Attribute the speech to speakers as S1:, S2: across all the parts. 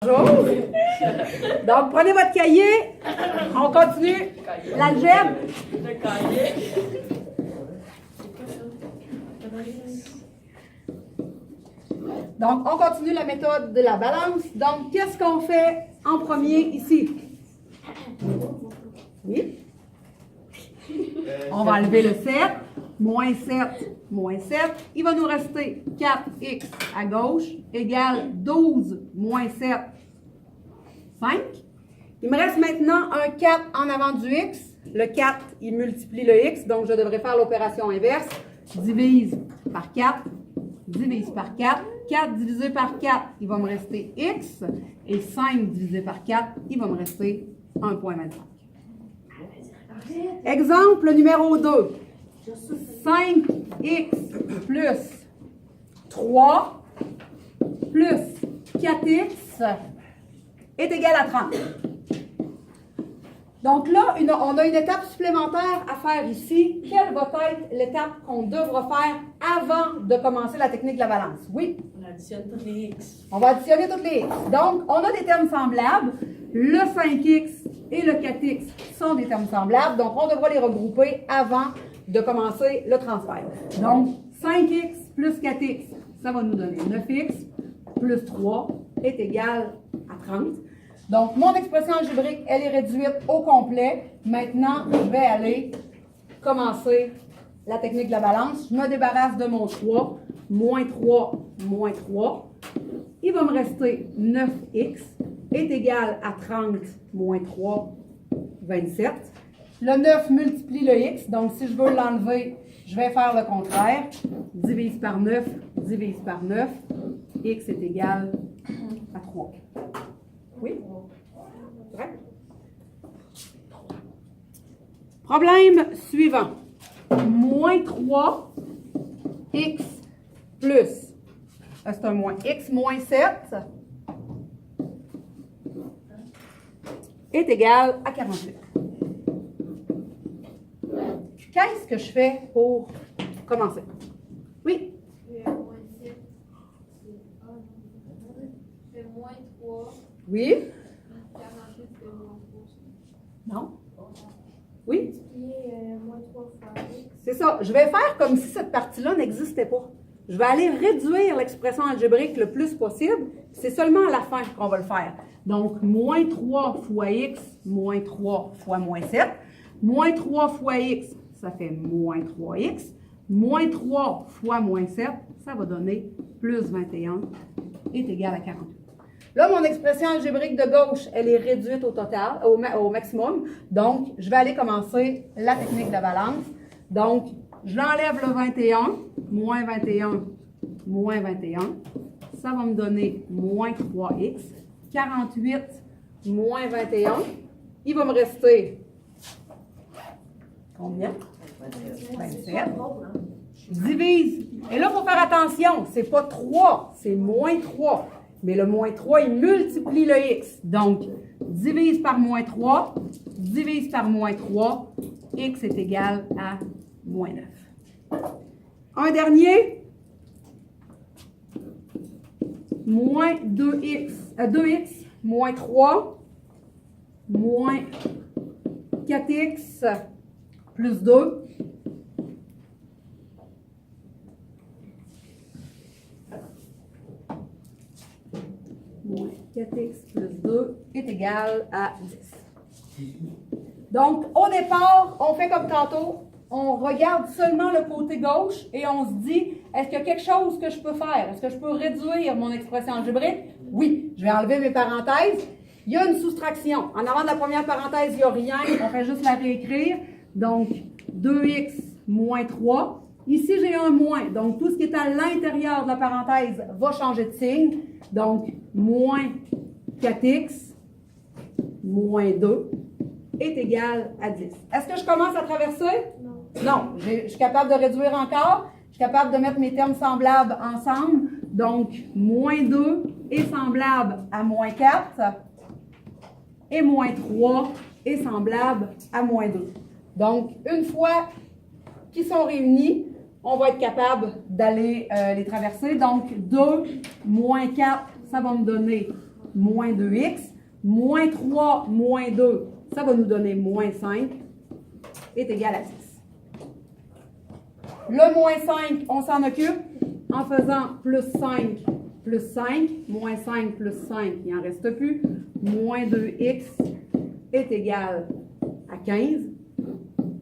S1: Bonjour. Donc, prenez votre cahier. On continue l'algèbre.
S2: Le cahier.
S1: Donc, on continue la méthode de la balance. Donc, qu'est-ce qu'on fait en premier ici? Oui. On va enlever le 7. Moins 7, moins 7. Il va nous rester 4x à gauche égale 12 moins 7, 5. Il me reste maintenant un 4 en avant du x. Le 4, il multiplie le x, donc je devrais faire l'opération inverse. Divise par 4, divise par 4. 4 divisé par 4, il va me rester x. Et 5 divisé par 4, il va me rester 1,25. Exemple numéro 2. 5x plus 3 plus 4x est égal à 30. Donc là, on a une étape supplémentaire à faire ici. Quelle va être l'étape qu'on devra faire avant de commencer la technique de la balance? Oui?
S2: On additionne toutes les x.
S1: On va additionner toutes les x. Donc, on a des termes semblables. Le 5x et le 4x sont des termes semblables. Donc, on devra les regrouper avant de commencer le transfert. Donc, 5x plus 4x, ça va nous donner 9x plus 3 est égal à 30. Donc, mon expression algébrique, elle est réduite au complet. Maintenant, je vais aller commencer la technique de la balance. Je me débarrasse de mon 3. Moins 3, moins 3. Il va me rester 9x est égal à 30 moins 3, 27. Le 9 multiplie le x, donc si je veux l'enlever, je vais faire le contraire. Divise par 9, divise par 9. X est égal à 3. Oui? Vrai? Problème suivant. Moins 3, x plus, c'est un moins, x moins 7 est égal à 48. Qu'est-ce que je fais pour commencer? Oui?
S3: Je fais moins 7, je fais moins 3,
S1: Oui?
S3: 48 fait moins 3.
S1: Non? Oui?
S3: Multiplier moins 3 fois x.
S1: C'est ça. Je vais faire comme si cette partie-là n'existait pas. Je vais aller réduire l'expression algébrique le plus possible. C'est seulement à la fin qu'on va le faire. Donc, moins 3 fois x, moins 3 fois moins 7. Moins 3 fois x, ça fait moins 3x. Moins 3 fois moins 7, ça va donner plus 21 est égal à 48. Là, mon expression algébrique de gauche, elle est réduite au total, au maximum. Donc, je vais aller commencer la technique de la balance. Donc, je l'enlève le 21, moins 21, moins 21. Ça va me donner moins 3x. 48 moins 21. Il va me rester combien? 27. Divise. Et là, il faut faire attention. C'est pas 3, c'est moins 3. Mais le moins 3, il multiplie le x. Donc, divise par moins 3, divise par moins 3, x est égal à moins 9. Un dernier. Moins 2x moins 3, moins 4x plus 2. Moins 4x plus 2 est égal à 10. Donc, au départ, on fait comme tantôt. On regarde seulement le côté gauche et on se dit, est-ce qu'il y a quelque chose que je peux faire? Est-ce que je peux réduire mon expression algébrique? Oui, je vais enlever mes parenthèses. Il y a une soustraction. En avant de la première parenthèse, il n'y a rien. On fait juste la réécrire. Donc, 2x moins 3. Ici, j'ai un moins. Donc, tout ce qui est à l'intérieur de la parenthèse va changer de signe. Donc, moins 4x moins 2 est égal à 10. Est-ce que je commence à traverser?
S3: Non.
S1: Non. Je suis capable de réduire encore. Je suis capable de mettre mes termes semblables ensemble. Donc, moins 2 est semblable à moins 4. Et moins 3 est semblable à moins 2. Donc, une fois qu'ils sont réunis, on va être capable d'aller les traverser. Donc, 2 moins 4, ça va me donner moins 2x, moins 3, moins 2, ça va nous donner moins 5, est égal à 6. Le moins 5, on s'en occupe en faisant plus 5, moins 5 plus 5, il n'en reste plus, moins 2x est égal à 15,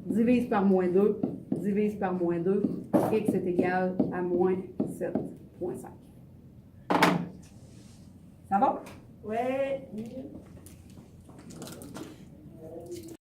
S1: divise par moins 2, divise par moins 2, x est égal à moins 7,5. Ça va?
S2: Ouais.